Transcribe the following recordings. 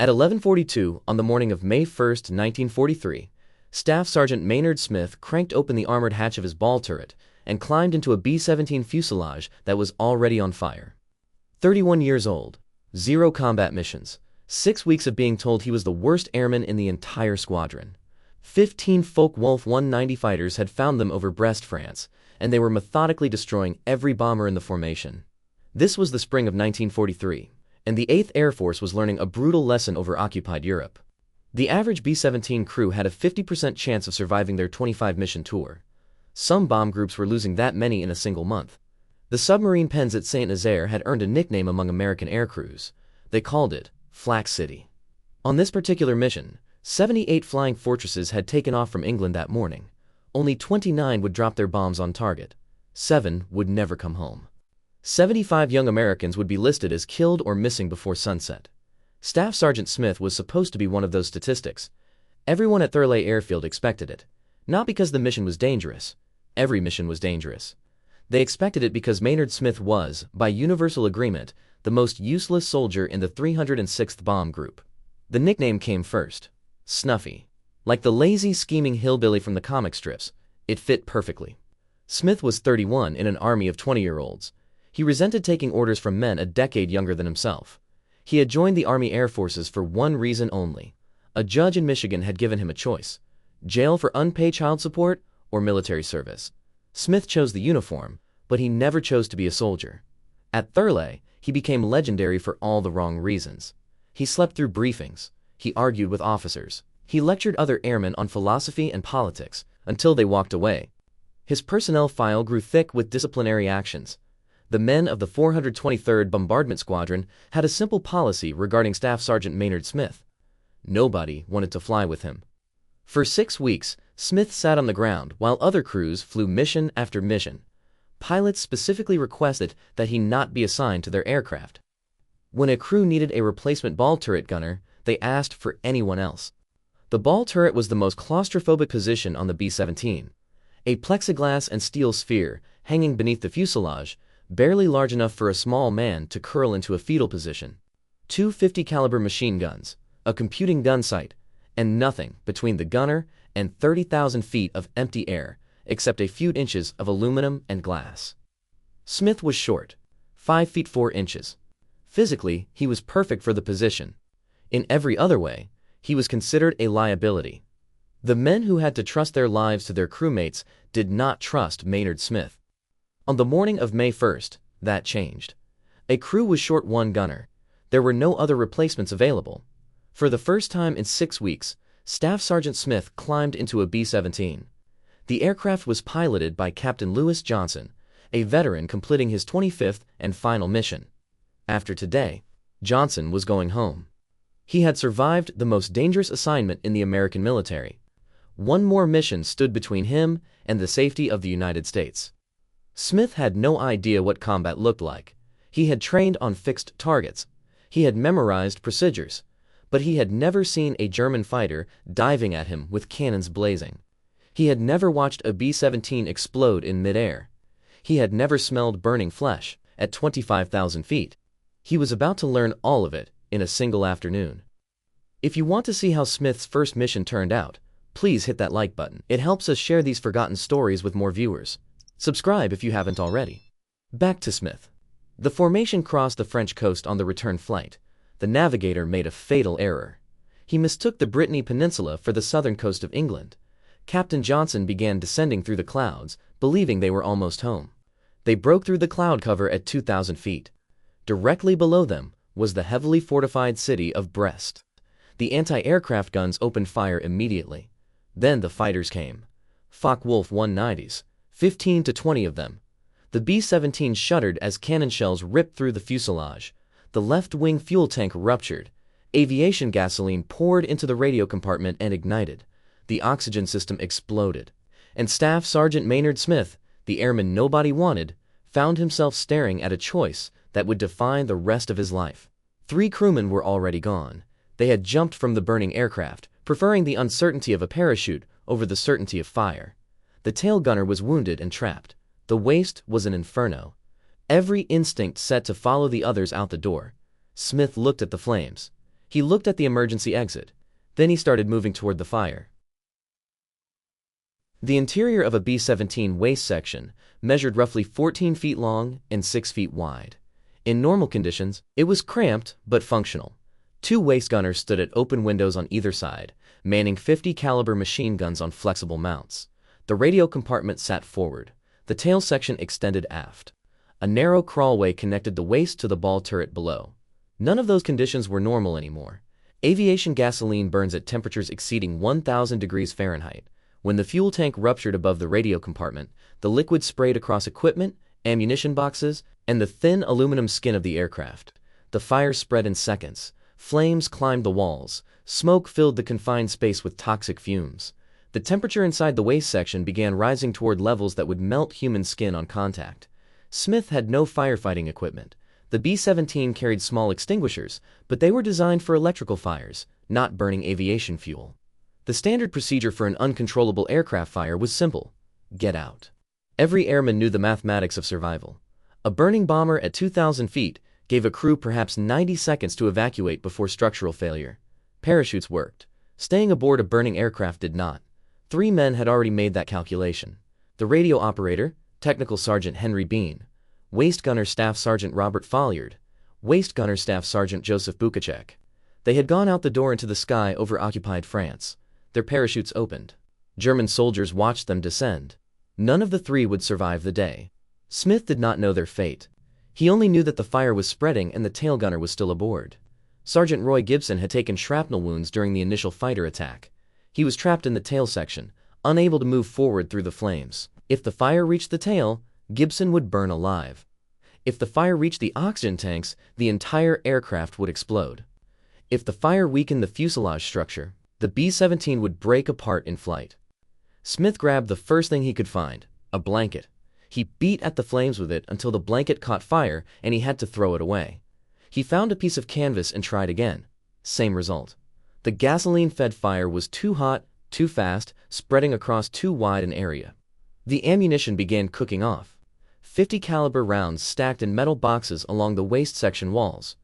At 11:42 on the morning of May 1, 1943, Staff Sergeant Maynard Smith cranked open the armored hatch of his ball turret and climbed into a B-17 fuselage that was already on fire. 31 years old, 0 combat missions, 6 weeks of being told he was the worst airman in the entire squadron. 15 Focke-Wulf 190 fighters had found them over Brest, France, and they were methodically destroying every bomber in the formation. This was the spring of 1943, and the 8th Air Force was learning a brutal lesson over occupied Europe. The average B-17 crew had a 50% chance of surviving their 25-mission tour. Some bomb groups were losing that many in a single month. The submarine pens at Saint-Nazaire had earned a nickname among American air crews. They called it Flak City. On this particular mission, 78 flying fortresses had taken off from England that morning. Only 29 would drop their bombs on target. 7 would never come home. 75 young Americans would be listed as killed or missing before sunset. Staff Sergeant Smith was supposed to be one of those statistics. Everyone at Thurles Airfield expected it. Not because the mission was dangerous. Every mission was dangerous. They expected it because Maynard Smith was, by universal agreement, the most useless soldier in the 306th Bomb Group. The nickname came first. Snuffy. Like the lazy, scheming hillbilly from the comic strips, it fit perfectly. Smith was 31 in an army of 20-year-olds. He resented taking orders from men a decade younger than himself. He had joined the Army Air Forces for one reason only. A judge in Michigan had given him a choice: jail for unpaid child support or military service. Smith chose the uniform, but he never chose to be a soldier. At Thurles, he became legendary for all the wrong reasons. He slept through briefings. He argued with officers. He lectured other airmen on philosophy and politics until they walked away. His personnel file grew thick with disciplinary actions. The men of the 423rd Bombardment Squadron had a simple policy regarding Staff Sergeant Maynard Smith. Nobody wanted to fly with him. For 6 weeks, Smith sat on the ground while other crews flew mission after mission. Pilots specifically requested that he not be assigned to their aircraft. When a crew needed a replacement ball turret gunner, they asked for anyone else. The ball turret was the most claustrophobic position on the B-17. A plexiglass and steel sphere hanging beneath the fuselage, barely large enough for a small man to curl into a fetal position. 2 50 caliber machine guns, a computing gun sight, and nothing between the gunner and 30,000 feet of empty air, except a few inches of aluminum and glass. Smith was short, 5 feet 4 inches. Physically, he was perfect for the position. In every other way, he was considered a liability. The men who had to trust their lives to their crewmates did not trust Maynard Smith. On the morning of May 1st, that changed. A crew was short 1 gunner. There were no other replacements available. For the first time in 6 weeks, Staff Sergeant Smith climbed into a B-17. The aircraft was piloted by Captain Lewis Johnson, a veteran completing his 25th and final mission. After today, Johnson was going home. He had survived the most dangerous assignment in the American military. One more mission stood between him and the safety of the United States. Smith had no idea what combat looked like. He had trained on fixed targets. He had memorized procedures. But he had never seen a German fighter diving at him with cannons blazing. He had never watched a B-17 explode in midair. He had never smelled burning flesh at 25,000 feet. He was about to learn all of it in a single afternoon. If you want to see how Smith's first mission turned out, please hit that like button. It helps us share these forgotten stories with more viewers. Subscribe if you haven't already. Back to Smith. The formation crossed the French coast on the return flight. The navigator made a fatal error. He mistook the Brittany Peninsula for the southern coast of England. Captain Johnson began descending through the clouds, believing they were almost home. They broke through the cloud cover at 2,000 feet. Directly below them was the heavily fortified city of Brest. The anti-aircraft guns opened fire immediately. Then the fighters came. Focke-Wulf 190s, 15 to 20 of them. The B-17 shuddered as cannon shells ripped through the fuselage. The left wing fuel tank ruptured. Aviation gasoline poured into the radio compartment and ignited. The oxygen system exploded. And Staff Sergeant Maynard Smith, the airman nobody wanted, found himself staring at a choice that would define the rest of his life. 3 crewmen were already gone. They had jumped from the burning aircraft, preferring the uncertainty of a parachute over the certainty of fire. The tail gunner was wounded and trapped. The waist was an inferno. Every instinct set to follow the others out the door. Smith looked at the flames. He looked at the emergency exit. Then he started moving toward the fire. The interior of a B-17 waist section measured roughly 14 feet long and 6 feet wide. In normal conditions, it was cramped but functional. 2 waist gunners stood at open windows on either side, manning 50 caliber machine guns on flexible mounts. The radio compartment sat forward. The tail section extended aft. A narrow crawlway connected the waist to the ball turret below. None of those conditions were normal anymore. Aviation gasoline burns at temperatures exceeding 1,000 degrees Fahrenheit. When the fuel tank ruptured above the radio compartment, the liquid sprayed across equipment, ammunition boxes, and the thin aluminum skin of the aircraft. The fire spread in seconds. Flames climbed the walls. Smoke filled the confined space with toxic fumes. The temperature inside the waist section began rising toward levels that would melt human skin on contact. Smith had no firefighting equipment. The B-17 carried small extinguishers, but they were designed for electrical fires, not burning aviation fuel. The standard procedure for an uncontrollable aircraft fire was simple: get out. Every airman knew the mathematics of survival. A burning bomber at 2,000 feet gave a crew perhaps 90 seconds to evacuate before structural failure. Parachutes worked. Staying aboard a burning aircraft did not. 3 men had already made that calculation. The radio operator, Technical Sergeant Henry Bean; Waist Gunner Staff Sergeant Robert Folliard; Waist Gunner Staff Sergeant Joseph Bukacek. They had gone out the door into the sky over occupied France. Their parachutes opened. German soldiers watched them descend. None of the 3 would survive the day. Smith did not know their fate. He only knew that the fire was spreading and the tail gunner was still aboard. Sergeant Roy Gibson had taken shrapnel wounds during the initial fighter attack. He was trapped in the tail section, unable to move forward through the flames. If the fire reached the tail, Gibson would burn alive. If the fire reached the oxygen tanks, the entire aircraft would explode. If the fire weakened the fuselage structure, the B-17 would break apart in flight. Smith grabbed the first thing he could find, a blanket. He beat at the flames with it until the blanket caught fire and he had to throw it away. He found a piece of canvas and tried again. Same result. The gasoline-fed fire was too hot, too fast, spreading across too wide an area. The ammunition began cooking off. 50 caliber rounds stacked in metal boxes along the waist section walls.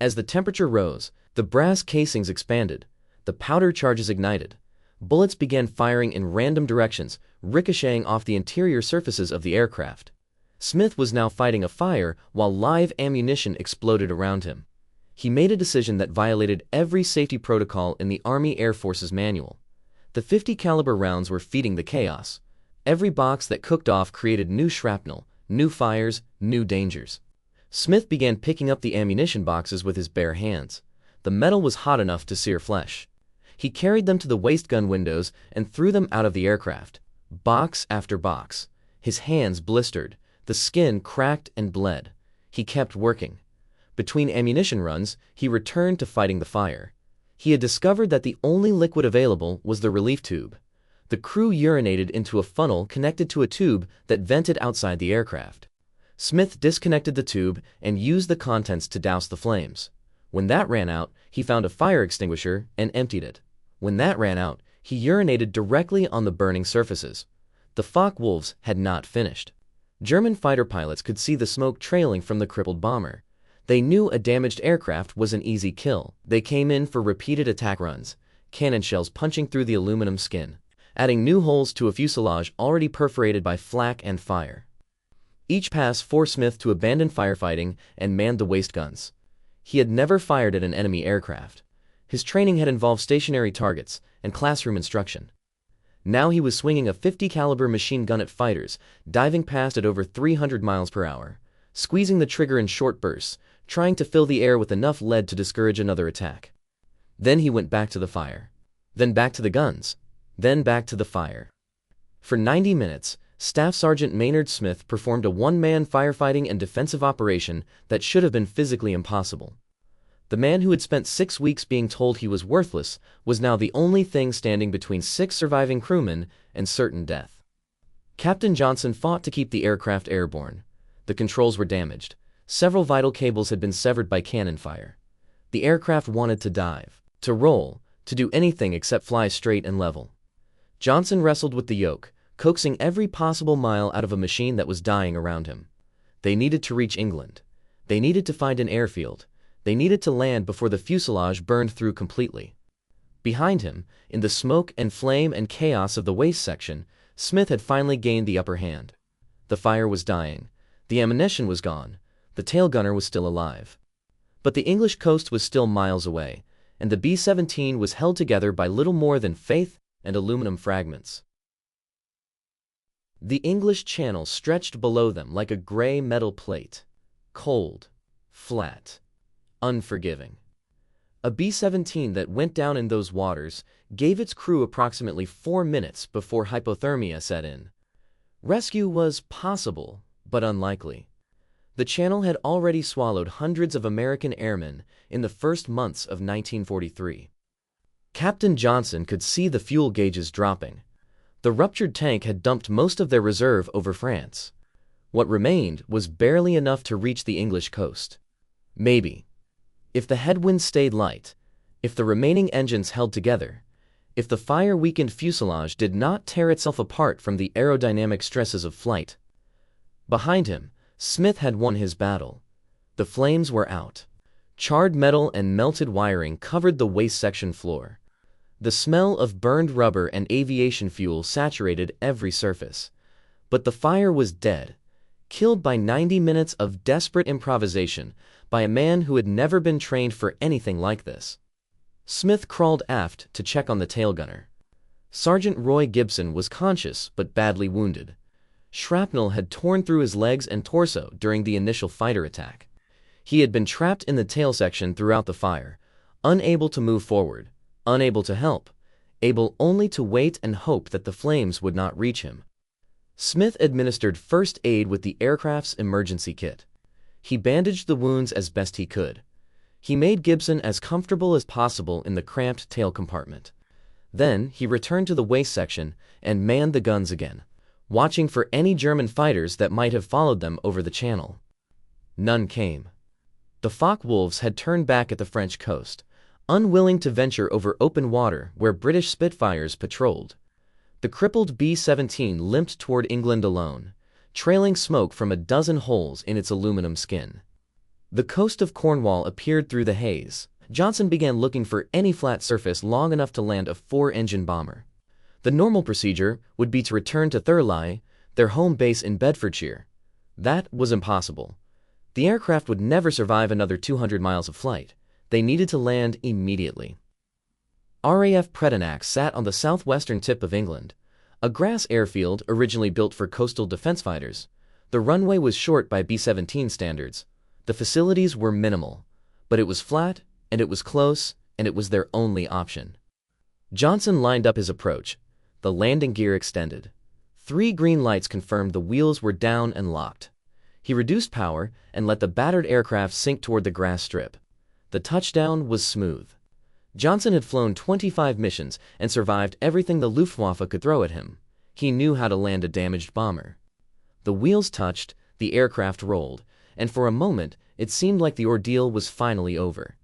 As the temperature rose, the brass casings expanded. The powder charges ignited. Bullets began firing in random directions, ricocheting off the interior surfaces of the aircraft. Smith was now fighting a fire while live ammunition exploded around him. He made a decision that violated every safety protocol in the Army Air Force's manual. The 50 caliber rounds were feeding the chaos. Every box that cooked off created new shrapnel, new fires, new dangers. Smith began picking up the ammunition boxes with his bare hands. The metal was hot enough to sear flesh. He carried them to the waist gun windows and threw them out of the aircraft, box after box. His hands blistered. The skin cracked and bled. He kept working. Between ammunition runs, he returned to fighting the fire. He had discovered that the only liquid available was the relief tube. The crew urinated into a funnel connected to a tube that vented outside the aircraft. Smith disconnected the tube and used the contents to douse the flames. When that ran out, he found a fire extinguisher and emptied it. When that ran out, he urinated directly on the burning surfaces. The Focke-Wulfs had not finished. German fighter pilots could see the smoke trailing from the crippled bomber. They knew a damaged aircraft was an easy kill. They came in for repeated attack runs, cannon shells punching through the aluminum skin, adding new holes to a fuselage already perforated by flak and fire. Each pass forced Smith to abandon firefighting and manned the waist guns. He had never fired at an enemy aircraft. His training had involved stationary targets and classroom instruction. Now he was swinging a 50 caliber machine gun at fighters, diving past at over 300 miles per hour, squeezing the trigger in short bursts, trying to fill the air with enough lead to discourage another attack. Then he went back to the fire. Then back to the guns. Then back to the fire. For 90 minutes, Staff Sergeant Maynard Smith performed a one-man firefighting and defensive operation that should have been physically impossible. The man who had spent 6 weeks being told he was worthless was now the only thing standing between 6 surviving crewmen and certain death. Captain Johnson fought to keep the aircraft airborne. The controls were damaged. Several vital cables had been severed by cannon fire. The aircraft wanted to dive, to roll, to do anything except fly straight and level. Johnson wrestled with the yoke, coaxing every possible mile out of a machine that was dying around him. They needed to reach England. They needed to find an airfield. They needed to land before the fuselage burned through completely. Behind him, in the smoke and flame and chaos of the waist section, Smith had finally gained the upper hand. The fire was dying. The ammunition was gone. The tail gunner was still alive. But the English coast was still miles away, and the B-17 was held together by little more than faith and aluminum fragments. The English Channel stretched below them like a gray metal plate, cold, flat, unforgiving. A B-17 that went down in those waters gave its crew approximately 4 minutes before hypothermia set in. Rescue was possible, but unlikely. The Channel had already swallowed hundreds of American airmen in the first months of 1943. Captain Johnson could see the fuel gauges dropping. The ruptured tank had dumped most of their reserve over France. What remained was barely enough to reach the English coast. Maybe. If the headwinds stayed light, if the remaining engines held together, if the fire-weakened fuselage did not tear itself apart from the aerodynamic stresses of flight. Behind him, Smith had won his battle. The flames were out. Charred metal and melted wiring covered the waist section floor. The smell of burned rubber and aviation fuel saturated every surface. But the fire was dead, killed by 90 minutes of desperate improvisation by a man who had never been trained for anything like this. Smith crawled aft to check on the tail gunner. Sergeant Roy Gibson was conscious but badly wounded. Shrapnel had torn through his legs and torso during the initial fighter attack. He had been trapped in the tail section throughout the fire, unable to move forward, unable to help, able only to wait and hope that the flames would not reach him. Smith administered first aid with the aircraft's emergency kit. He bandaged the wounds as best he could. He made Gibson as comfortable as possible in the cramped tail compartment. Then he returned to the waist section and manned the guns again, watching for any German fighters that might have followed them over the channel. None came. The Focke-Wulfs had turned back at the French coast, unwilling to venture over open water where British Spitfires patrolled. The crippled B-17 limped toward England alone, trailing smoke from a dozen holes in its aluminum skin. The coast of Cornwall appeared through the haze. Johnson began looking for any flat surface long enough to land a 4-engine bomber. The normal procedure would be to return to Thurley, their home base in Bedfordshire. That was impossible. The aircraft would never survive another 200 miles of flight. They needed to land immediately. RAF Pretanac sat on the southwestern tip of England, a grass airfield originally built for coastal defense fighters. The runway was short by B-17 standards. The facilities were minimal, but it was flat, and it was close, and it was their only option. Johnson lined up his approach. The landing gear extended. 3 green lights confirmed the wheels were down and locked. He reduced power and let the battered aircraft sink toward the grass strip. The touchdown was smooth. Johnson had flown 25 missions and survived everything the Luftwaffe could throw at him. He knew how to land a damaged bomber. The wheels touched, the aircraft rolled, and for a moment it seemed like the ordeal was finally over.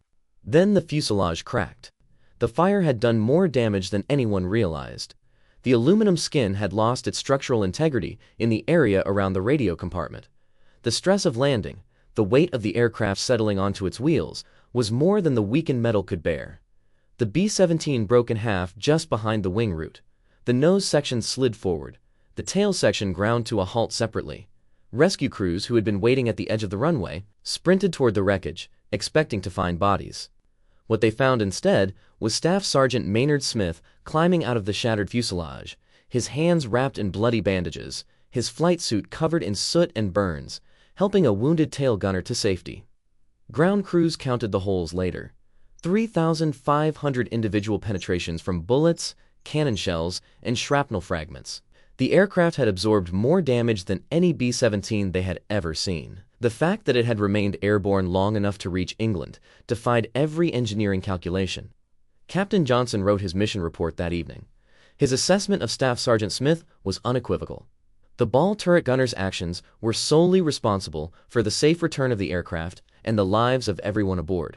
Then the fuselage cracked. The fire had done more damage than anyone realized. The aluminum skin had lost its structural integrity in the area around the radio compartment. The stress of landing, the weight of the aircraft settling onto its wheels, was more than the weakened metal could bear. The B-17 broke in half just behind the wing root. The nose section slid forward. The tail section ground to a halt separately. Rescue crews who had been waiting at the edge of the runway sprinted toward the wreckage, expecting to find bodies. What they found instead was Staff Sergeant Maynard Smith climbing out of the shattered fuselage, his hands wrapped in bloody bandages, his flight suit covered in soot and burns, helping a wounded tail gunner to safety. Ground crews counted the holes later. 3,500 individual penetrations from bullets, cannon shells, and shrapnel fragments. The aircraft had absorbed more damage than any B-17 they had ever seen. The fact that it had remained airborne long enough to reach England defied every engineering calculation. Captain Johnson wrote his mission report that evening. His assessment of Staff Sergeant Smith was unequivocal. The ball turret gunner's actions were solely responsible for the safe return of the aircraft and the lives of everyone aboard.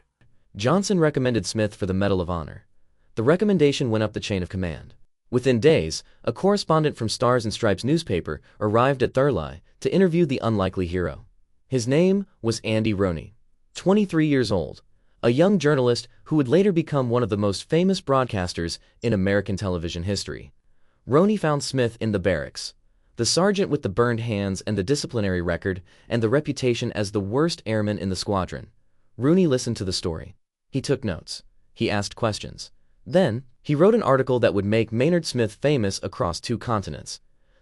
Johnson recommended Smith for the Medal of Honor. The recommendation went up the chain of command. Within days, a correspondent from Stars and Stripes newspaper arrived at Thurley to interview the unlikely hero. His name was Andy Roney. 23 years old, a young journalist who would later become one of the most famous broadcasters in American television history. Roney found Smith in the barracks. The sergeant with the burned hands and the disciplinary record and the reputation as the worst airman in the squadron. Rooney listened to the story. He took notes. He asked questions. Then, he wrote an article that would make Maynard Smith famous across 2 continents.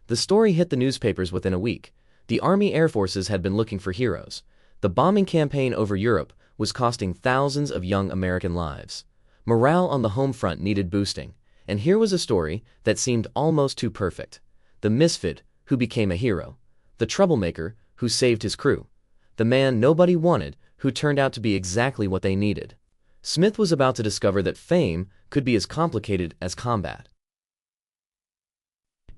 The story hit the newspapers within a week. The Army Air Forces had been looking for heroes. The bombing campaign over Europe was costing thousands of young American lives. Morale on the home front needed boosting, and here was a story that seemed almost too perfect. The misfit who became a hero. The troublemaker who saved his crew. The man nobody wanted who turned out to be exactly what they needed. Smith was about to discover that fame could be as complicated as combat.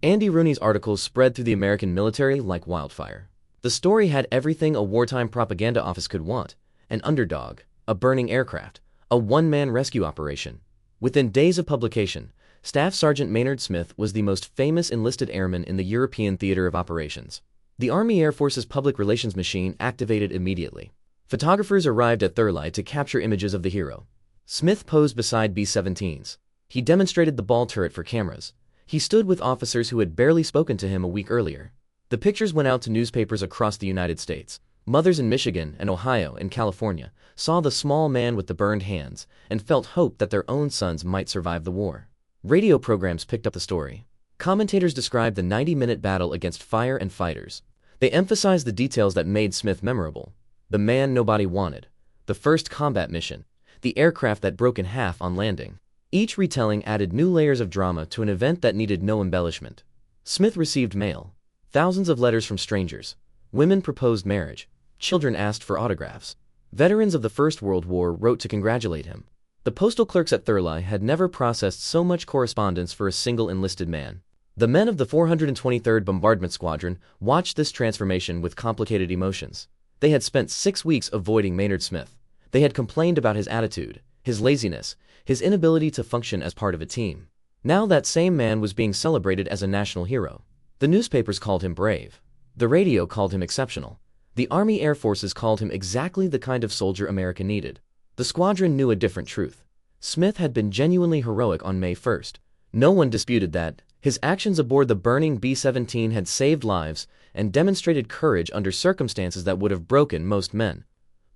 Andy Rooney's articles spread through the American military like wildfire. The story had everything a wartime propaganda office could want: an underdog, a burning aircraft, a one-man rescue operation. Within days of publication, Staff Sergeant Maynard Smith was the most famous enlisted airman in the European theater of operations. The Army Air Force's public relations machine activated immediately. Photographers arrived at Thurleigh to capture images of the hero. Smith posed beside B-17s. He demonstrated the ball turret for cameras. He stood with officers who had barely spoken to him a week earlier. The pictures went out to newspapers across the United States. Mothers in Michigan and Ohio and California saw the small man with the burned hands and felt hope that their own sons might survive the war. Radio programs picked up the story. Commentators described the 90-minute battle against fire and fighters. They emphasized the details that made Smith memorable. The man nobody wanted. The first combat mission. The aircraft that broke in half on landing. Each retelling added new layers of drama to an event that needed no embellishment. Smith received mail. Thousands of letters from strangers. Women proposed marriage. Children asked for autographs. Veterans of the First World War wrote to congratulate him. The postal clerks at Thurleigh had never processed so much correspondence for a single enlisted man. The men of the 423rd Bombardment Squadron watched this transformation with complicated emotions. They had spent 6 weeks avoiding Maynard Smith. They had complained about his attitude, his laziness, his inability to function as part of a team. Now that same man was being celebrated as a national hero. The newspapers called him brave. The radio called him exceptional. The Army Air Forces called him exactly the kind of soldier America needed. The squadron knew a different truth. Smith had been genuinely heroic on May 1st. No one disputed that. His actions aboard the burning B-17 had saved lives and demonstrated courage under circumstances that would have broken most men.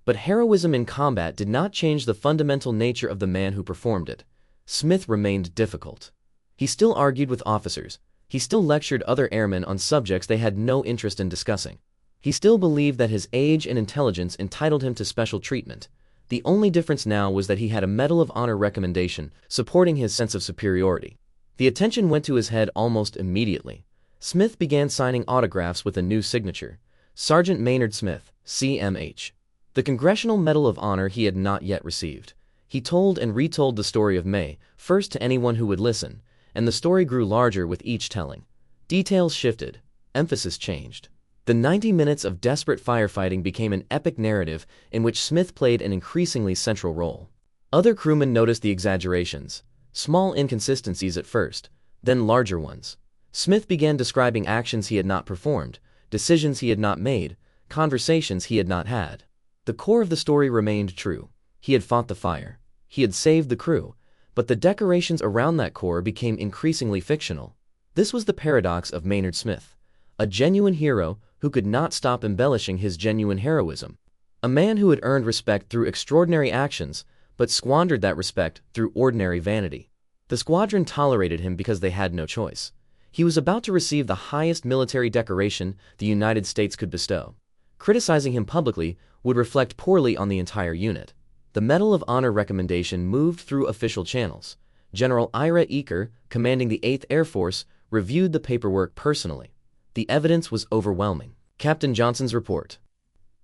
But heroism in combat did not change the fundamental nature of the man who performed it. Smith remained difficult. He still argued with officers. He still lectured other airmen on subjects they had no interest in discussing. He still believed that his age and intelligence entitled him to special treatment. The only difference now was that he had a Medal of Honor recommendation supporting his sense of superiority. The attention went to his head almost immediately. Smith began signing autographs with a new signature: Sergeant Maynard Smith, CMH. The Congressional Medal of Honor he had not yet received. He told and retold the story of May, first to anyone who would listen, and the story grew larger with each telling. Details shifted. Emphasis changed. The 90 minutes of desperate firefighting became an epic narrative in which Smith played an increasingly central role. Other crewmen noticed the exaggerations. Small inconsistencies at first, then larger ones. Smith began describing actions he had not performed, decisions he had not made, conversations he had not had. The core of the story remained true. He had fought the fire. He had saved the crew. But the decorations around that core became increasingly fictional. This was the paradox of Maynard Smith. A genuine hero who could not stop embellishing his genuine heroism. A man who had earned respect through extraordinary actions, but squandered that respect through ordinary vanity. The squadron tolerated him because they had no choice. He was about to receive the highest military decoration the United States could bestow. Criticizing him publicly would reflect poorly on the entire unit. The Medal of Honor recommendation moved through official channels. General Ira Eaker, commanding the 8th Air Force, reviewed the paperwork personally. The evidence was overwhelming. Captain Johnson's report.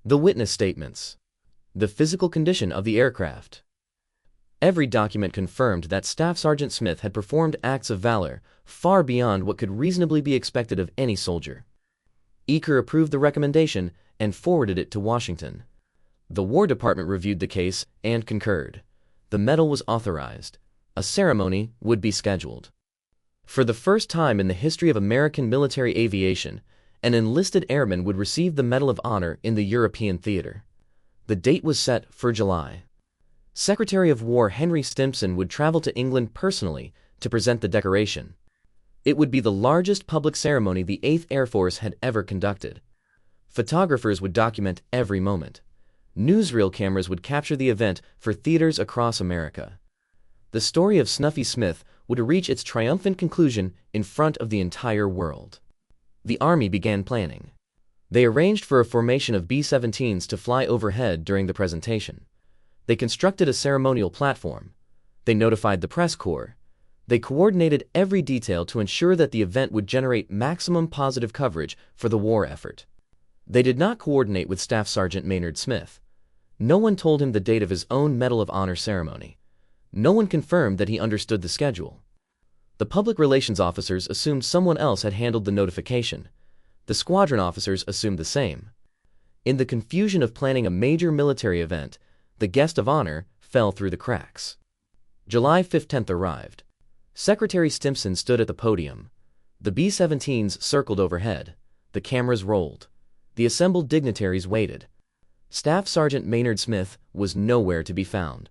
The witness statements. The physical condition of the aircraft. Every document confirmed that Staff Sergeant Smith had performed acts of valor far beyond what could reasonably be expected of any soldier. Eaker approved the recommendation and forwarded it to Washington. The War Department reviewed the case and concurred. The medal was authorized. A ceremony would be scheduled. For the first time in the history of American military aviation, an enlisted airman would receive the Medal of Honor in the European theater. The date was set for July. Secretary of War Henry Stimson would travel to England personally to present the decoration. It would be the largest public ceremony the 8th Air Force had ever conducted. Photographers would document every moment. Newsreel cameras would capture the event for theaters across America. The story of Snuffy Smith would reach its triumphant conclusion in front of the entire world. The Army began planning. They arranged for a formation of B-17s to fly overhead during the presentation. They constructed a ceremonial platform. They notified the press corps. They coordinated every detail to ensure that the event would generate maximum positive coverage for the war effort. They did not coordinate with Staff Sergeant Maynard Smith. No one told him the date of his own Medal of Honor ceremony. No one confirmed that he understood the schedule. The public relations officers assumed someone else had handled the notification. The squadron officers assumed the same. In the confusion of planning a major military event, the guest of honor fell through the cracks. July 15th arrived. Secretary Stimson stood at the podium. The B-17s circled overhead. The cameras rolled. The assembled dignitaries waited. Staff Sergeant Maynard Smith was nowhere to be found.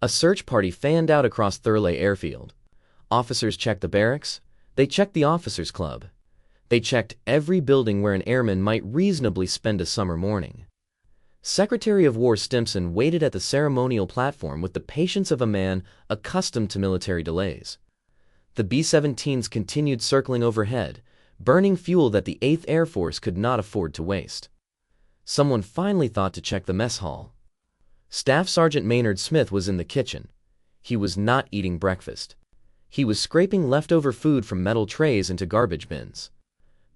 A search party fanned out across Thurleigh Airfield. Officers checked the barracks. They checked the officers' club. They checked every building where an airman might reasonably spend a summer morning. Secretary of War Stimson waited at the ceremonial platform with the patience of a man accustomed to military delays. The B-17s continued circling overhead, burning fuel that the 8th Air Force could not afford to waste. Someone finally thought to check the mess hall. Staff Sergeant Maynard Smith was in the kitchen. He was not eating breakfast. He was scraping leftover food from metal trays into garbage bins.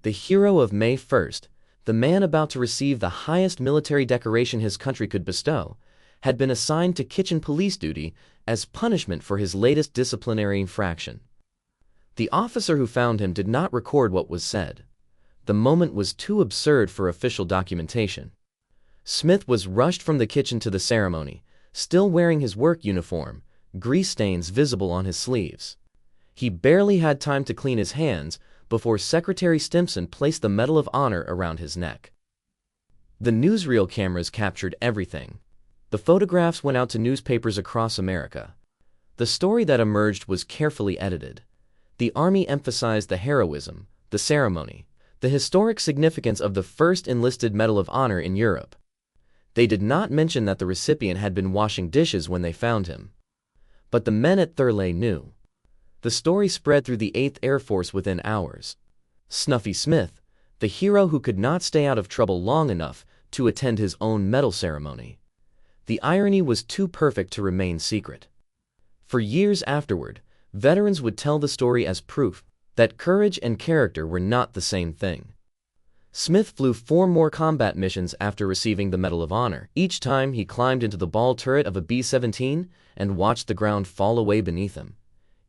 The hero of May 1st, the man about to receive the highest military decoration his country could bestow, had been assigned to kitchen police duty as punishment for his latest disciplinary infraction. The officer who found him did not record what was said. The moment was too absurd for official documentation. Smith was rushed from the kitchen to the ceremony, still wearing his work uniform, grease stains visible on his sleeves. He barely had time to clean his hands before Secretary Stimson placed the Medal of Honor around his neck. The newsreel cameras captured everything. The photographs went out to newspapers across America. The story that emerged was carefully edited. The Army emphasized the heroism, the ceremony, the historic significance of the first enlisted Medal of Honor in Europe. They did not mention that the recipient had been washing dishes when they found him. But the men at Thurleigh knew. The story spread through the 8th Air Force within hours. Snuffy Smith, the hero who could not stay out of trouble long enough to attend his own medal ceremony. The irony was too perfect to remain secret. For years afterward, veterans would tell the story as proof that courage and character were not the same thing. Smith flew 4 more combat missions after receiving the Medal of Honor. Each time he climbed into the ball turret of a B-17 and watched the ground fall away beneath him.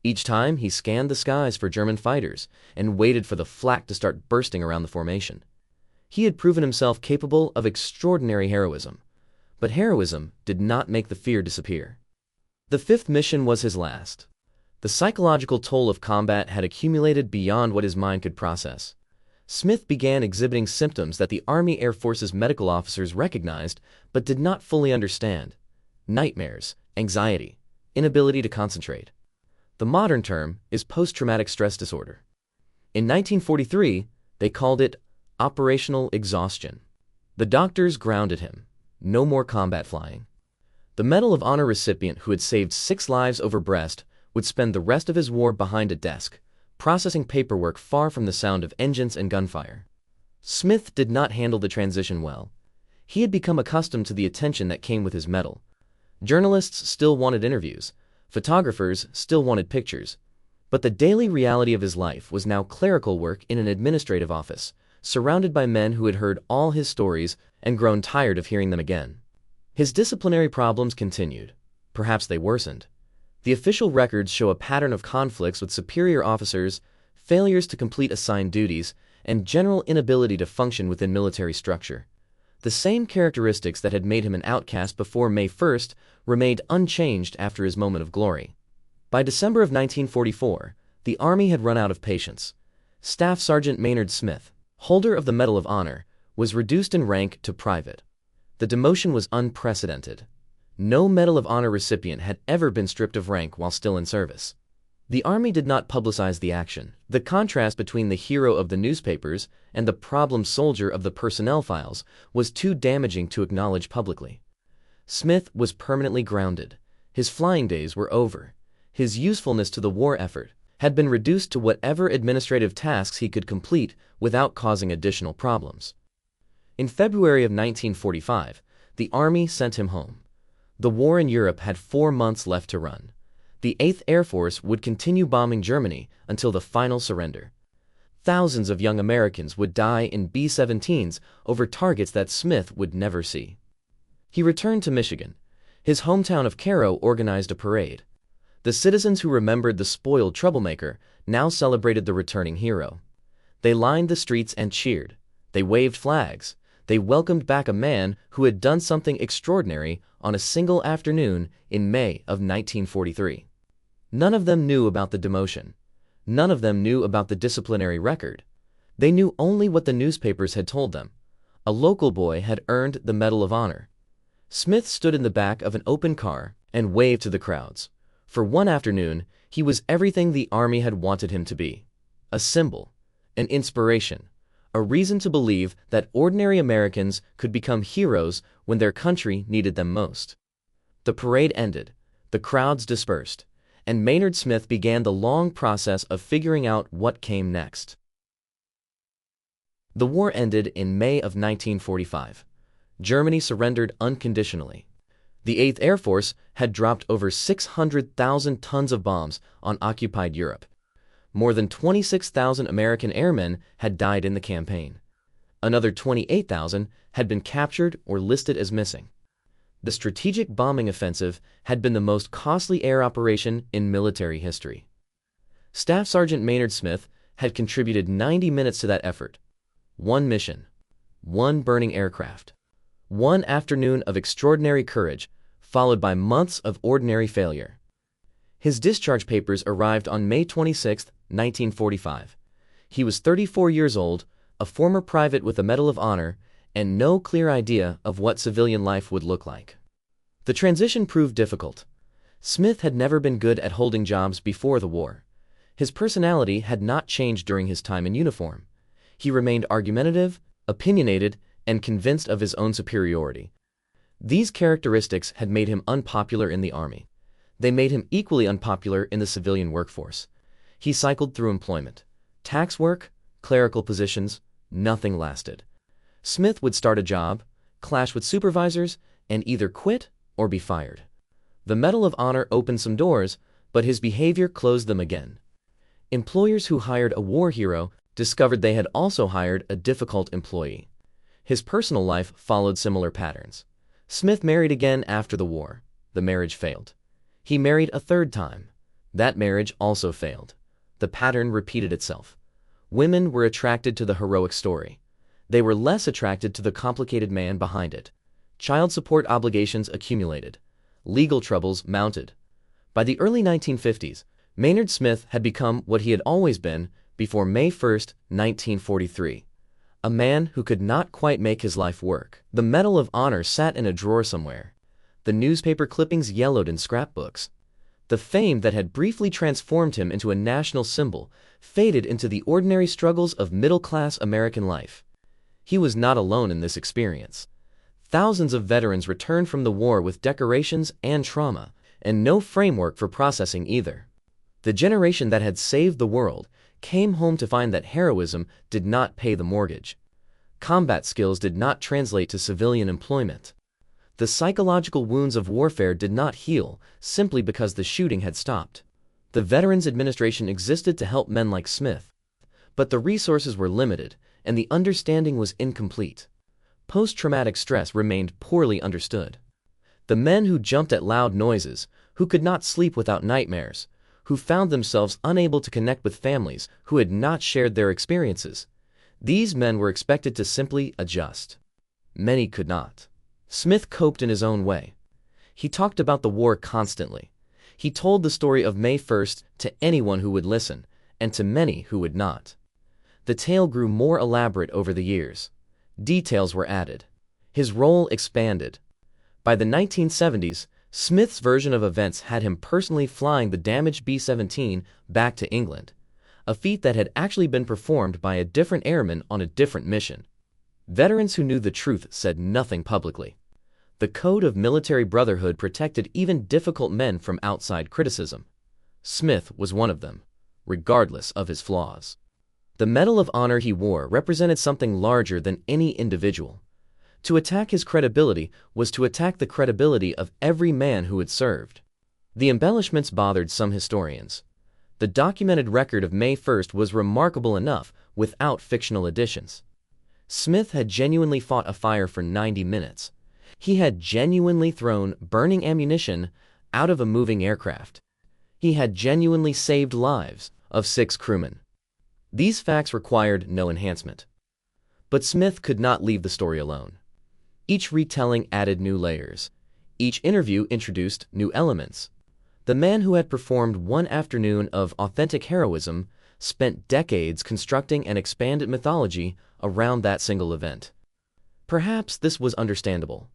Each time he scanned the skies for German fighters and waited for the flak to start bursting around the formation. He had proven himself capable of extraordinary heroism. But heroism did not make the fear disappear. The 5th mission was his last. The psychological toll of combat had accumulated beyond what his mind could process. Smith began exhibiting symptoms that the Army Air Force's medical officers recognized but did not fully understand. Nightmares, anxiety, inability to concentrate. The modern term is post-traumatic stress disorder. In 1943, they called it operational exhaustion. The doctors grounded him. No more combat flying. The Medal of Honor recipient who had saved 6 lives over Brest would spend the rest of his war behind a desk, processing paperwork far from the sound of engines and gunfire. Smith did not handle the transition well. He had become accustomed to the attention that came with his medal. Journalists still wanted interviews. Photographers still wanted pictures. But the daily reality of his life was now clerical work in an administrative office, surrounded by men who had heard all his stories and grown tired of hearing them again. His disciplinary problems continued. Perhaps they worsened. The official records show a pattern of conflicts with superior officers, failures to complete assigned duties, and general inability to function within military structure. The same characteristics that had made him an outcast before May 1st remained unchanged after his moment of glory. By December of 1944, the Army had run out of patience. Staff Sergeant Maynard Smith, holder of the Medal of Honor, was reduced in rank to private. The demotion was unprecedented. No Medal of Honor recipient had ever been stripped of rank while still in service. The Army did not publicize the action. The contrast between the hero of the newspapers and the problem soldier of the personnel files was too damaging to acknowledge publicly. Smith was permanently grounded. His flying days were over. His usefulness to the war effort had been reduced to whatever administrative tasks he could complete without causing additional problems. In February of 1945, the Army sent him home. The war in Europe had 4 months left to run. The 8th Air Force would continue bombing Germany until the final surrender. Thousands of young Americans would die in B-17s over targets that Smith would never see. He returned to Michigan. His hometown of Cairo organized a parade. The citizens who remembered the spoiled troublemaker now celebrated the returning hero. They lined the streets and cheered. They waved flags. They welcomed back a man who had done something extraordinary on a single afternoon in May of 1943. None of them knew about the demotion. None of them knew about the disciplinary record. They knew only what the newspapers had told them. A local boy had earned the Medal of Honor. Smith stood in the back of an open car and waved to the crowds. For one afternoon, he was everything the Army had wanted him to be. A symbol, an inspiration, a reason to believe that ordinary Americans could become heroes when their country needed them most. The parade ended, the crowds dispersed, and Maynard Smith began the long process of figuring out what came next. The war ended in May of 1945. Germany surrendered unconditionally. The 8th Air Force had dropped over 600,000 tons of bombs on occupied Europe. More than 26,000 American airmen had died in the campaign. Another 28,000 had been captured or listed as missing. The strategic bombing offensive had been the most costly air operation in military history. Staff Sergeant Maynard Smith had contributed 90 minutes to that effort. One mission, one burning aircraft, one afternoon of extraordinary courage, followed by months of ordinary failure. His discharge papers arrived on May 26, 1945. He was 34 years old, a former private with a Medal of Honor, and no clear idea of what civilian life would look like. The transition proved difficult. Smith had never been good at holding jobs before the war. His personality had not changed during his time in uniform. He remained argumentative, opinionated, and convinced of his own superiority. These characteristics had made him unpopular in the Army. They made him equally unpopular in the civilian workforce. He cycled through employment. Tax work, clerical positions, nothing lasted. Smith would start a job, clash with supervisors, and either quit or be fired. The Medal of Honor opened some doors, but his behavior closed them again. Employers who hired a war hero discovered they had also hired a difficult employee. His personal life followed similar patterns. Smith married again after the war. The marriage failed. He married a third time. That marriage also failed. The pattern repeated itself. Women were attracted to the heroic story. They were less attracted to the complicated man behind it. Child support obligations accumulated. Legal troubles mounted. By the early 1950s, Maynard Smith had become what he had always been before May 1, 1943. A man who could not quite make his life work. The Medal of Honor sat in a drawer somewhere. The newspaper clippings yellowed in scrapbooks. The fame that had briefly transformed him into a national symbol faded into the ordinary struggles of middle-class American life. He was not alone in this experience. Thousands of veterans returned from the war with decorations and trauma, and no framework for processing either. The generation that had saved the world came home to find that heroism did not pay the mortgage. Combat skills did not translate to civilian employment. The psychological wounds of warfare did not heal simply because the shooting had stopped. The Veterans Administration existed to help men like Smith, but the resources were limited and the understanding was incomplete. Post-traumatic stress remained poorly understood. The men who jumped at loud noises, who could not sleep without nightmares, who found themselves unable to connect with families who had not shared their experiences, these men were expected to simply adjust. Many could not. Smith coped in his own way. He talked about the war constantly. He told the story of May 1st to anyone who would listen, and to many who would not. The tale grew more elaborate over the years. Details were added. His role expanded. By the 1970s, Smith's version of events had him personally flying the damaged B-17 back to England, a feat that had actually been performed by a different airman on a different mission. Veterans who knew the truth said nothing publicly. The code of military brotherhood protected even difficult men from outside criticism. Smith was one of them, regardless of his flaws. The Medal of Honor he wore represented something larger than any individual. To attack his credibility was to attack the credibility of every man who had served. The embellishments bothered some historians. The documented record of May 1st was remarkable enough without fictional additions. Smith had genuinely fought a fire for 90 minutes. He had genuinely thrown burning ammunition out of a moving aircraft. He had genuinely saved lives of 6 crewmen. These facts required no enhancement. But Smith could not leave the story alone. Each retelling added new layers. Each interview introduced new elements. The man who had performed one afternoon of authentic heroism spent decades constructing an expanded mythology around that single event. Perhaps this was understandable.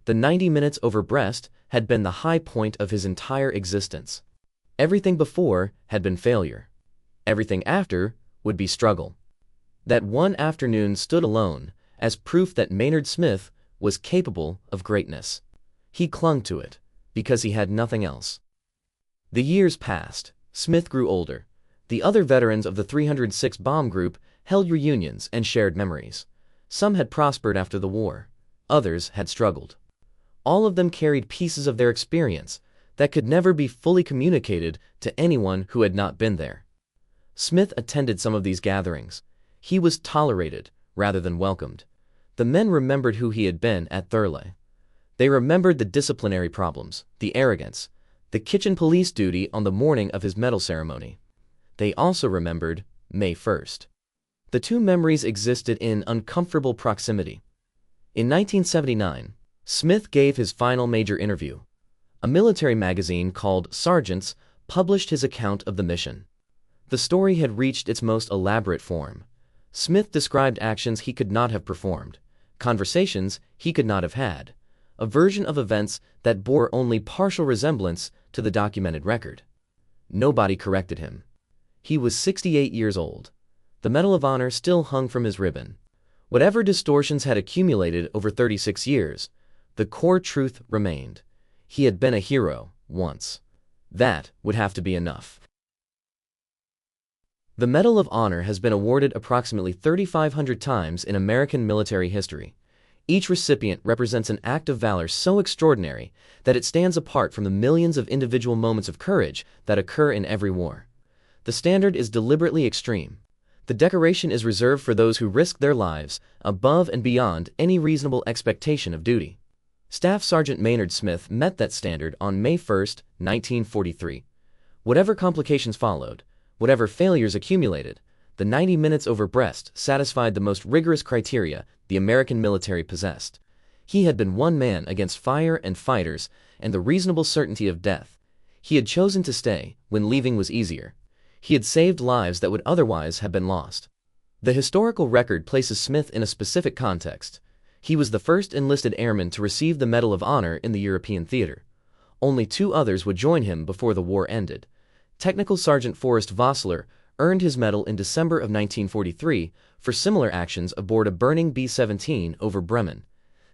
The 90 minutes over Brest had been the high point of his entire existence. Everything before had been failure. Everything after would be struggle. That one afternoon stood alone as proof that Maynard Smith was capable of greatness. He clung to it because he had nothing else. The years passed. Smith grew older. The other veterans of the 306 Bomb Group held reunions and shared memories. Some had prospered after the war. Others had struggled. All of them carried pieces of their experience that could never be fully communicated to anyone who had not been there. Smith attended some of these gatherings. He was tolerated rather than welcomed. The men remembered who he had been at Thurleigh. They remembered the disciplinary problems, the arrogance, the kitchen police duty on the morning of his medal ceremony. They also remembered May 1st. The two memories existed in uncomfortable proximity. In 1979, Smith gave his final major interview. A military magazine called Sergeants published his account of the mission. The story had reached its most elaborate form. Smith described actions he could not have performed, conversations he could not have had, a version of events that bore only partial resemblance to the documented record. Nobody corrected him. He was 68 years old. The Medal of Honor still hung from his ribbon. Whatever distortions had accumulated over 36 years, the core truth remained. He had been a hero once. That would have to be enough. The Medal of Honor has been awarded approximately 3,500 times in American military history. Each recipient represents an act of valor so extraordinary that it stands apart from the millions of individual moments of courage that occur in every war. The standard is deliberately extreme. The decoration is reserved for those who risk their lives above and beyond any reasonable expectation of duty. Staff Sergeant Maynard Smith met that standard on May 1, 1943. Whatever complications followed, whatever failures accumulated, the 90 minutes over Brest satisfied the most rigorous criteria the American military possessed. He had been one man against fire and fighters and the reasonable certainty of death. He had chosen to stay when leaving was easier. He had saved lives that would otherwise have been lost. The historical record places Smith in a specific context. He was the first enlisted airman to receive the Medal of Honor in the European theater. Only 2 others would join him before the war ended. Technical Sergeant Forrest Vossler earned his medal in December of 1943 for similar actions aboard a burning B-17 over Bremen.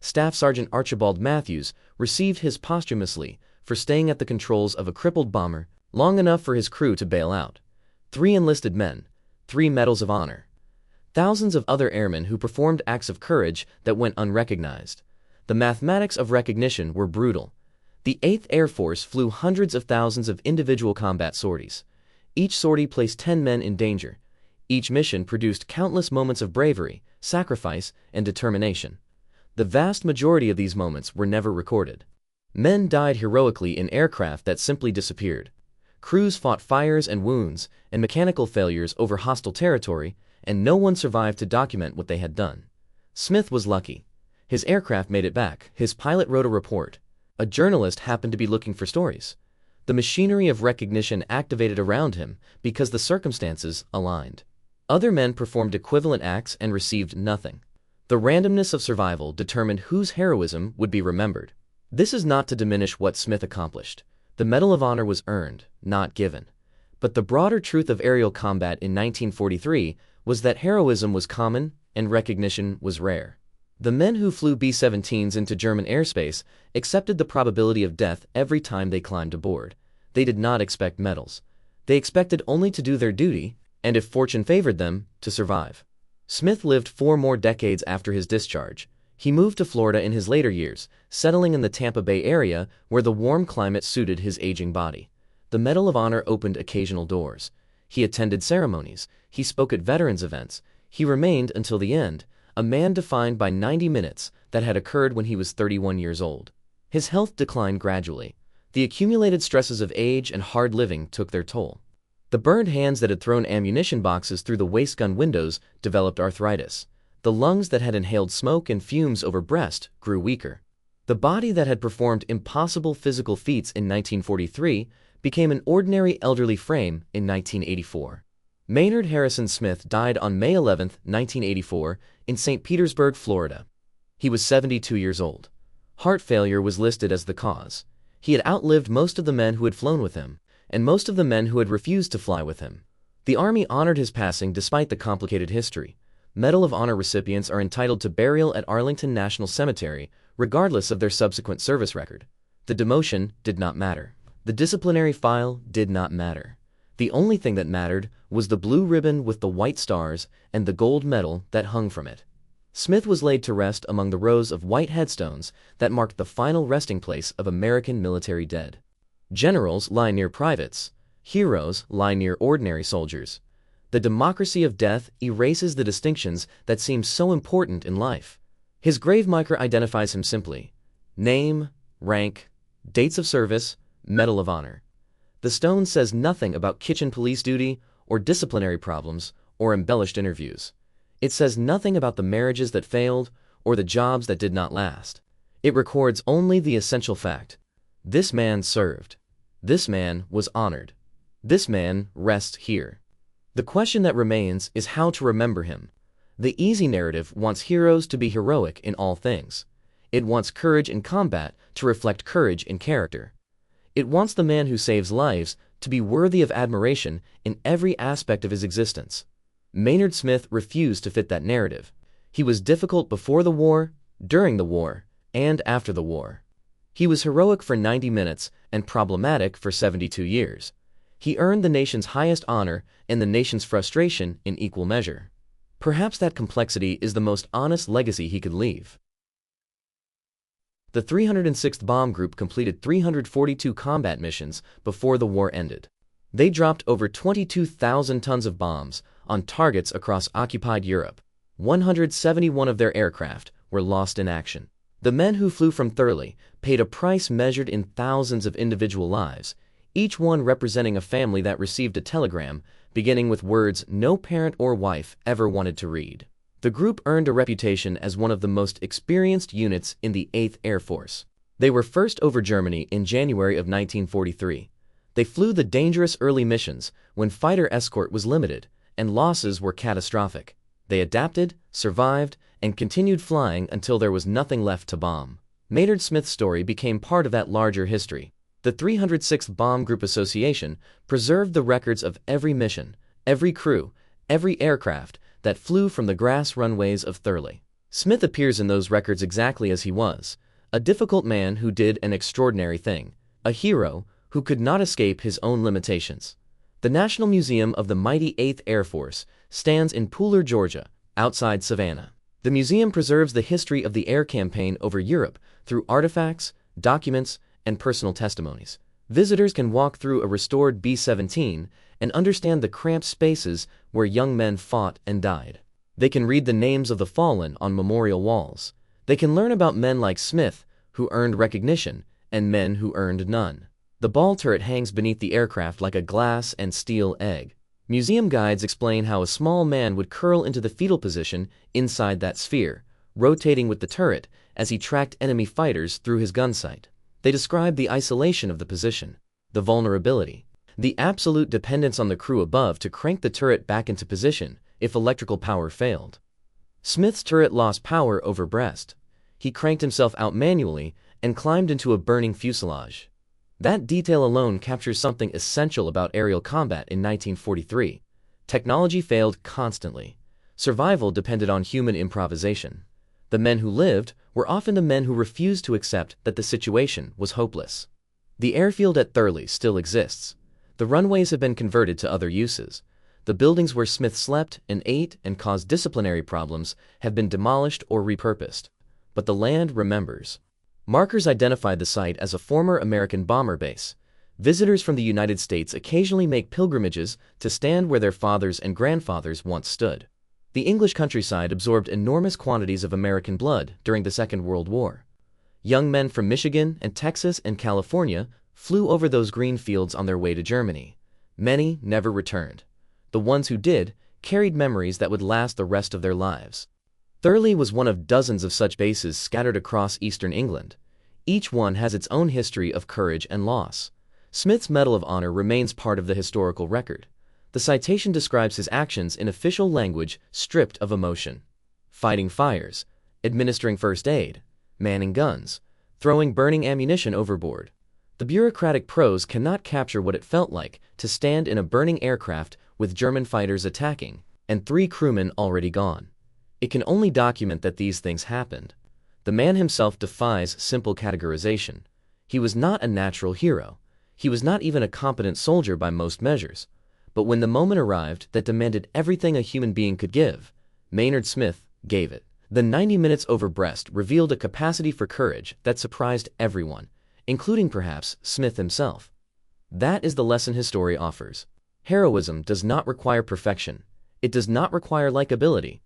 Staff Sergeant Archibald Matthews received his posthumously for staying at the controls of a crippled bomber long enough for his crew to bail out. 3 enlisted men, 3 medals of honor. Thousands of other airmen who performed acts of courage that went unrecognized. The mathematics of recognition were brutal. The 8th Air Force flew hundreds of thousands of individual combat sorties. Each sortie placed 10 men in danger. Each mission produced countless moments of bravery, sacrifice, and determination. The vast majority of these moments were never recorded. Men died heroically in aircraft that simply disappeared. Crews fought fires and wounds and mechanical failures over hostile territory, and no one survived to document what they had done. Smith was lucky. His aircraft made it back. His pilot wrote a report. A journalist happened to be looking for stories. The machinery of recognition activated around him because the circumstances aligned. Other men performed equivalent acts and received nothing. The randomness of survival determined whose heroism would be remembered. This is not to diminish what Smith accomplished. The Medal of Honor was earned, not given. But the broader truth of aerial combat in 1943 was that heroism was common and recognition was rare. The men who flew B-17s into German airspace accepted the probability of death every time they climbed aboard. They did not expect medals. They expected only to do their duty, and if fortune favored them, to survive. Smith lived 4 more decades after his discharge. He moved to Florida in his later years, settling in the Tampa Bay area where the warm climate suited his aging body. The Medal of Honor opened occasional doors. He attended ceremonies. He spoke at veterans events. He remained until the end, a man defined by 90 minutes that had occurred when he was 31 years old. His health declined gradually. The accumulated stresses of age and hard living took their toll. The burned hands that had thrown ammunition boxes through the waist gun windows developed arthritis. The lungs that had inhaled smoke and fumes over breast grew weaker. The body that had performed impossible physical feats in 1943 became an ordinary elderly frame in 1984. Maynard Harrison Smith died on May 11, 1984, in St. Petersburg, Florida. He was 72 years old. Heart failure was listed as the cause. He had outlived most of the men who had flown with him, and most of the men who had refused to fly with him. The Army honored his passing despite the complicated history. Medal of Honor recipients are entitled to burial at Arlington National Cemetery, regardless of their subsequent service record. The demotion did not matter. The disciplinary file did not matter. The only thing that mattered was the blue ribbon with the white stars and the gold medal that hung from it. Smith was laid to rest among the rows of white headstones that marked the final resting place of American military dead. Generals lie near privates. Heroes lie near ordinary soldiers. The democracy of death erases the distinctions that seem so important in life. His grave marker identifies him simply: name, rank, dates of service, Medal of Honor. The stone says nothing about kitchen police duty or disciplinary problems or embellished interviews. It says nothing about the marriages that failed or the jobs that did not last. It records only the essential fact: this man served. This man was honored. This man rests here. The question that remains is how to remember him. The easy narrative wants heroes to be heroic in all things. It wants courage in combat to reflect courage in character. It wants the man who saves lives to be worthy of admiration in every aspect of his existence. Maynard Smith refused to fit that narrative. He was difficult before the war, during the war, and after the war. He was heroic for 90 minutes and problematic for 72 years. He earned the nation's highest honor and the nation's frustration in equal measure. Perhaps that complexity is the most honest legacy he could leave. The 306th Bomb Group completed 342 combat missions before the war ended. They dropped over 22,000 tons of bombs on targets across occupied Europe. 171 of their aircraft were lost in action. The men who flew from Thurley paid a price measured in thousands of individual lives, each one representing a family that received a telegram beginning with words no parent or wife ever wanted to read. The group earned a reputation as one of the most experienced units in the 8th Air Force. They were first over Germany in January of 1943. They flew the dangerous early missions when fighter escort was limited and losses were catastrophic. They adapted, survived, and continued flying until there was nothing left to bomb. Maynard Smith's story became part of that larger history. The 306th Bomb Group Association preserved the records of every mission, every crew, every aircraft that flew from the grass runways of Thurley. Smith appears in those records exactly as he was, a difficult man who did an extraordinary thing, a hero who could not escape his own limitations. The National Museum of the mighty 8th Air Force stands in Pooler, Georgia, outside Savannah. The museum preserves the history of the air campaign over Europe through artifacts, documents, and personal testimonies. Visitors can walk through a restored B-17 and understand the cramped spaces where young men fought and died. They can read the names of the fallen on memorial walls. They can learn about men like Smith, who earned recognition, and men who earned none. The ball turret hangs beneath the aircraft like a glass and steel egg. Museum guides explain how a small man would curl into the fetal position inside that sphere, rotating with the turret as he tracked enemy fighters through his gun sight. They describe the isolation of the position, the vulnerability, the absolute dependence on the crew above to crank the turret back into position if electrical power failed. Smith's turret lost power over breast. He cranked himself out manually and climbed into a burning fuselage. That detail alone captures something essential about aerial combat in 1943. Technology failed constantly. Survival depended on human improvisation. The men who lived were often the men who refused to accept that the situation was hopeless. The airfield at Thurley still exists. The runways have been converted to other uses. The buildings where Smith slept and ate and caused disciplinary problems have been demolished or repurposed. But the land remembers. Markers identify the site as a former American bomber base. Visitors from the United States occasionally make pilgrimages to stand where their fathers and grandfathers once stood. The English countryside absorbed enormous quantities of American blood during the Second World War. Young men from Michigan and Texas and California flew over those green fields on their way to Germany. Many never returned. The ones who did carried memories that would last the rest of their lives. Thurley was one of dozens of such bases scattered across eastern England. Each one has its own history of courage and loss. Smith's Medal of Honor remains part of the historical record. The citation describes his actions in official language stripped of emotion. Fighting fires, administering first aid, manning guns, throwing burning ammunition overboard. The bureaucratic prose cannot capture what it felt like to stand in a burning aircraft with German fighters attacking and 3 crewmen already gone. It can only document that these things happened. The man himself defies simple categorization. He was not a natural hero. He was not even a competent soldier by most measures. But when the moment arrived that demanded everything a human being could give, Maynard Smith gave it. The 90 minutes over Brest revealed a capacity for courage that surprised everyone, including perhaps Smith himself. That is the lesson his story offers. Heroism does not require perfection. It does not require likability.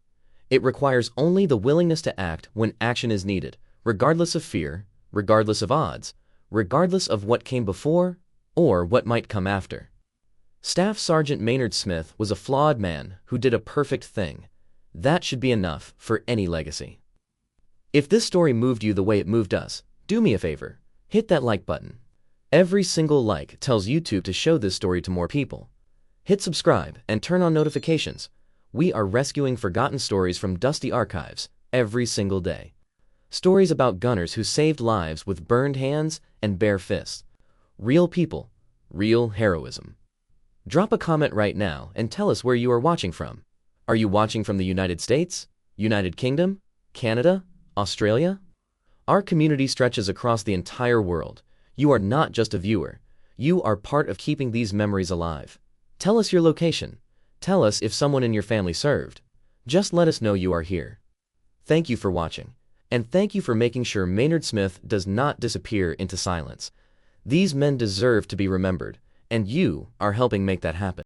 It requires only the willingness to act when action is needed, regardless of fear, regardless of odds, regardless of what came before or what might come after. Staff Sergeant Maynard Smith was a flawed man who did a perfect thing. That should be enough for any legacy. If this story moved you the way it moved us, do me a favor, hit that like button. Every single like tells YouTube to show this story to more people. Hit subscribe and turn on notifications. We are rescuing forgotten stories from dusty archives every single day. Stories about gunners who saved lives with burned hands and bare fists. Real people, real heroism. Drop a comment right now and tell us where you are watching from. Are you watching from the United States, United Kingdom, Canada, Australia? Our community stretches across the entire world. You are not just a viewer. You are part of keeping these memories alive. Tell us your location. Tell us if someone in your family served. Just let us know you are here. Thank you for watching. And thank you for making sure Maynard Smith does not disappear into silence. These men deserve to be remembered, and you are helping make that happen.